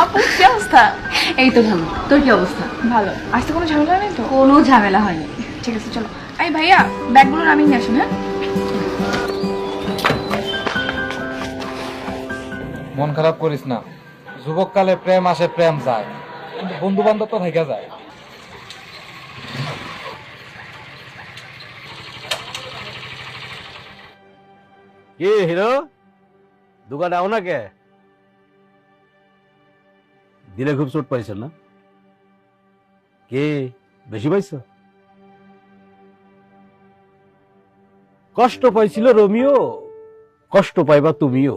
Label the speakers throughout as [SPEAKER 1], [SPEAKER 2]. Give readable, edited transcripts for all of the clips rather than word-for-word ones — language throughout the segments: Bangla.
[SPEAKER 1] আপু কি অবস্থা?
[SPEAKER 2] এই তো ভালো। তোর কি অবস্থা?
[SPEAKER 1] ভালো। আজকে কোনো ঝামেলা নেই তো?
[SPEAKER 2] কোনো ঝামেলা হয়নি।
[SPEAKER 1] ঠিক আছে চলো। এই ভাইয়া ব্যাগগুলো নামিয়ে নিয়ে আসুন। হ্যাঁ
[SPEAKER 3] মন খারাপ করিস না, যুবককালে প্রেম আসে প্রেম যায়, কিন্তু বন্ধু বান্ধব তো থেকে যায়।
[SPEAKER 4] কি হিরো, দোকানে আও না কে? দিলে খুব চোট পাইছেন না? কে বেশি পাইছ? কষ্ট পাইছিল রোমিও, কষ্ট পাইবা তুমিও।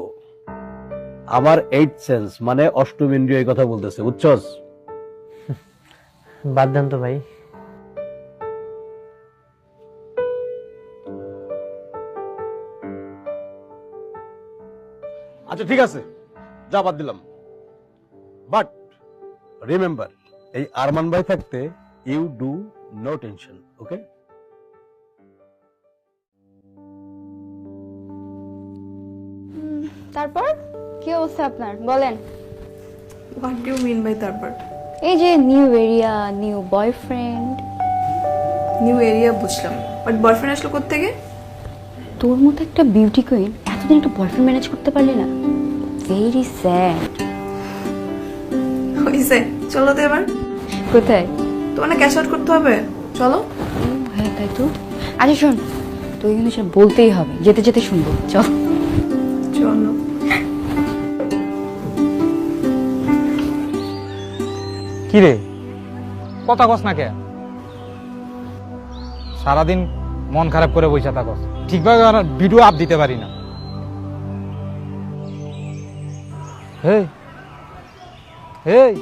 [SPEAKER 4] আমার 8th সেন্স মানে অষ্টম ইন্দ্রিয় এই কথা বলতেছে, বুঝছস?
[SPEAKER 5] বাদ দেন তো ভাই।
[SPEAKER 4] আচ্ছা ঠিক আছে, যা বাদ দিলাম, বাট রিমেম্বার এই আরমান ভাই থাকতে you do no tension, okay?
[SPEAKER 6] তারপর কি অবস্থা আপনার বলেন?
[SPEAKER 1] What do you mean by তারপর?
[SPEAKER 6] এই যে new area, new boyfriend.
[SPEAKER 1] New area বুঝলাম, বাট বয়ফ্রেন্ড আসলো কোত্থেকে?
[SPEAKER 6] তোর মতো একটা বিউটি কুইন এতদিন একটা বয়ফ্রেন্ড ম্যানেজ করতে পারলি না, ভেরি স্যাড।
[SPEAKER 1] হইছে, চলো তো এবার।
[SPEAKER 6] কোথায়?
[SPEAKER 1] তোমার না ক্যাশ আউট করতে হবে, চলো।
[SPEAKER 6] হ্যাঁ তাই তো। আচ্ছা শোন, তুই কিন্তু সেটা বলতেই হবে, যেতে যেতে শুনবো, চল।
[SPEAKER 1] চলো।
[SPEAKER 3] কি রে, কথা কস না কে? সারাদিন মন খারাপ করে বসে থাকস, ঠিকভাবে ভিডিও আপ দিতে পারি না। এই এই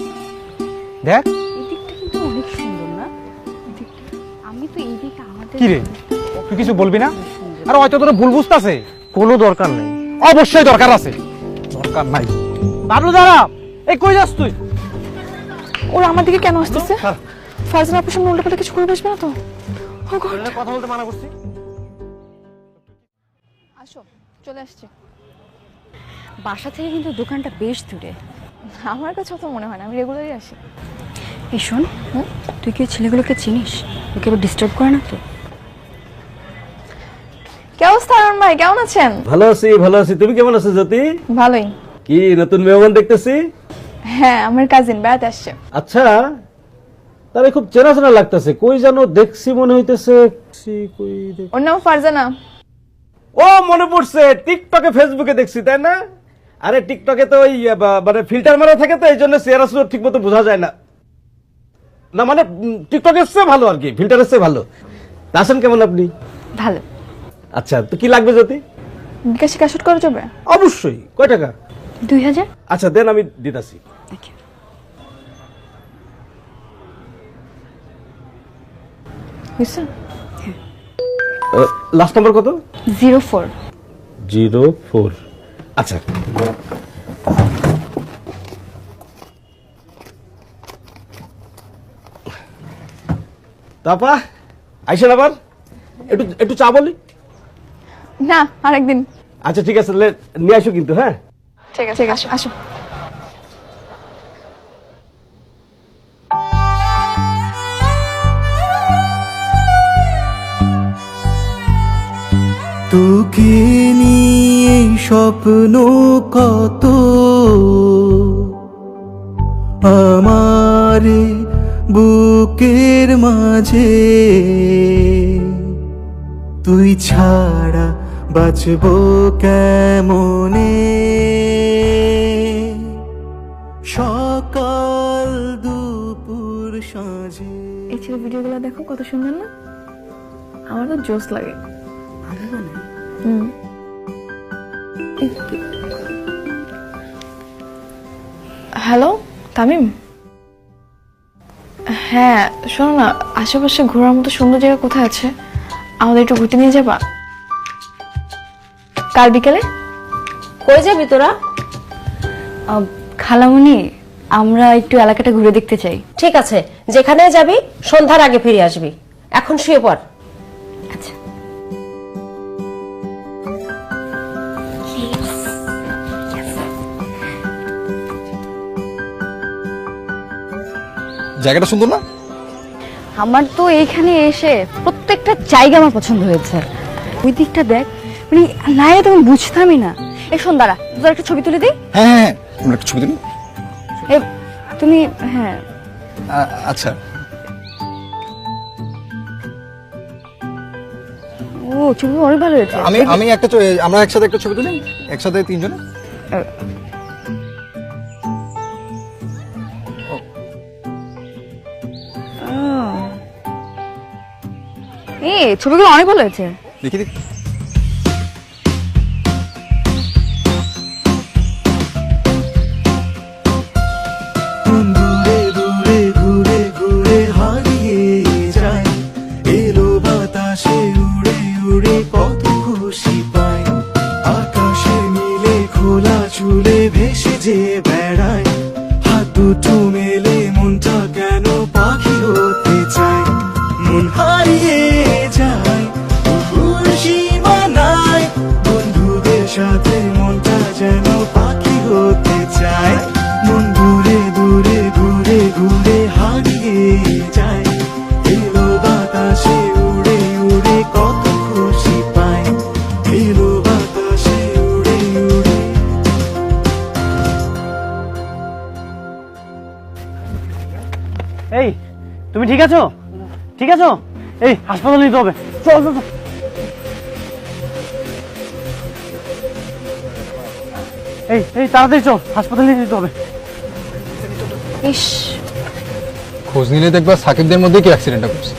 [SPEAKER 3] দেখ,
[SPEAKER 6] এই দিকটা কিন্তু অনেক সুন্দর না? আমি তো এই দিকটা আমাদের
[SPEAKER 3] কি রে তুই কিছু বলবি না? আর হয়তো তোর ভুল বুঝতেছে।
[SPEAKER 5] কোনো দরকার নেই।
[SPEAKER 3] অবশ্যই দরকার আছে। দরকার নাই। বাবলু দাঁড়া, এই কই যাস তুই?
[SPEAKER 1] ওরা আমার দিকে কেন আসতেছে? ফারজানা আপুর সামনে উল্টাপাল্টা কিছু করে বসবে না তো? ও গড।
[SPEAKER 3] কথা বলতে মানা করছি।
[SPEAKER 1] আসো, চলে আসছে।
[SPEAKER 6] বাসা থেকে কিন্তু দোকানটা বেশ দূরে।
[SPEAKER 1] আমার কাছে তো মনে হয় না, আমি রেগুলারই আসি।
[SPEAKER 6] এই শোন, তুই কি ওই ছেলেগুলোকে চিনিস? ওকে আবার ডিস্টার্ব করে না তো?
[SPEAKER 1] কি অবস্থা আরমান ভাই, কেমন আছেন?
[SPEAKER 4] ভালো আছি, ভালো আছি। তুমি কেমন আছো জ্যোতি?
[SPEAKER 1] ভালোই।
[SPEAKER 4] কি নতুন মেহমান দেখতেছি?
[SPEAKER 1] হ্যাঁ, আমার কাজিন বেড়াতে আসছে।
[SPEAKER 4] আচ্ছা, তাহলে খুব চেনা চেনা লাগতেছে, কই জানো দেখছি মনে হইতেছে।
[SPEAKER 1] ওর নাম ফারজানা।
[SPEAKER 4] ও মনে পড়ছে, টিকটকে ফেসবুকে দেখছি, তাই না? আরে টিকটকে তো ওই মানে ফিল্টার মারা থাকে, তো এই জন্য চেহারা সুরত ঠিক মতো বোঝা যায় না। না মানে টিকটকের চেয়ে ভালো আর কি, ফিল্টারের চেয়ে ভালো। আছেন কেমন আপনি?
[SPEAKER 1] ভালো।
[SPEAKER 4] আচ্ছা, তো কি লাগবে জ্যোতি?
[SPEAKER 1] বিকাশে ক্যাশ আউট করা যাবে?
[SPEAKER 4] অবশ্যই। কয় টাকা?
[SPEAKER 6] 2000।
[SPEAKER 4] আচ্ছা দেন, আমি দিতাছি।
[SPEAKER 1] হয়েছে?
[SPEAKER 4] লাস্ট নাম্বার কত?
[SPEAKER 6] 04।
[SPEAKER 4] 04। আচ্ছা, তাপা আইসেন আবার। একটু একটু চা বলি।
[SPEAKER 1] না, আরেকদিন।
[SPEAKER 4] আচ্ছা ঠিক আছে, নিয়ে আসো কিন্তু। হ্যাঁ
[SPEAKER 1] ঠিক আছে, ঠিক আছে, আসো।
[SPEAKER 7] তোকে নিয়ে স্বপ্ন কত আমার বুকের মাঝে, তুই ছাড়া বাঁচবো কেমনে, সকাল দুপুর সাঁঝে।
[SPEAKER 1] এই ছেলে ভিডিওগুলো দেখো, কত সুন্দর না? আমার তো জোস লাগে। হ্যালো তামিম। হ্যাঁ শোনো না, আশেপাশে ঘোরার মতো সুন্দর জায়গা কোথায় আছে? আমাদের একটু ঘুরতে নিয়ে যাবা কাল বিকেলে?
[SPEAKER 2] কই যাবি তোরা?
[SPEAKER 6] খালামণি, আমরা একটু এলাকাটা ঘুরে দেখতে চাই।
[SPEAKER 2] ঠিক আছে, যেখানে যাবি সন্ধ্যার আগে ফিরে আসবি। এখন শুয়ে পড়।
[SPEAKER 6] আচ্ছা।
[SPEAKER 5] জায়গাটা সুন্দর না?
[SPEAKER 6] আমার তো এইখানে এসে প্রত্যেকটা জায়গা আমার পছন্দ হয়েছে। ওই দিকটা দেখ, মানে না এলে তো আমি বুঝতামই না। এই শোন দাঁড়া, তোর একটা ছবি তুলে দিই।
[SPEAKER 5] হ্যাঁ হ্যাঁ, আমরা একটা ছবি তুলি।
[SPEAKER 6] এ, তুমি হ্যাঁ
[SPEAKER 5] আচ্ছা।
[SPEAKER 6] ও ছবি অনেক ভালো হয়েছে।
[SPEAKER 5] আমি একটা আমরা একসাথে একটা ছবি তুলি, একসাথে তিনজনে।
[SPEAKER 6] ছবিগুলো অনেক ভালো হয়েছে।
[SPEAKER 5] দেখি দেখি।
[SPEAKER 7] দূরে দূরে ঘুরে ঘুরে হারিয়ে যায়, এলো বাতাসে উড়ে উড়ে কত খুশি পায়, আকাশে নীলে খোলা চুলে ভেসে যে বেড়ায়, হাত দুটো মেলে মনটা কেন পাখি হতে চায়, মন হারিয়ে যায় খুশি মানায়, বন্ধুদের সাথে মনটা যেন পাখি হতে চায়, মন দূরে দূরে ঘুরে ঘুরে হারিয়ে যায়, এলো বাতাসে উড়ে উড়ে কত খুশি পায়, এলো বাতাসে উড়ে উড়ে।
[SPEAKER 4] এই তুমি ঠিক আছো? ঠিক আছো? এই হাসপাতালে নিতে হবে, চল চল চল। এই তাড়াতাড়ি চল, হাসপাতালে নিয়ে যেতে হবে।
[SPEAKER 6] ইস,
[SPEAKER 3] খোঁজ নিলে দেখবা সাকিবদের মধ্যে কি অ্যাক্সিডেন্টটা করছে।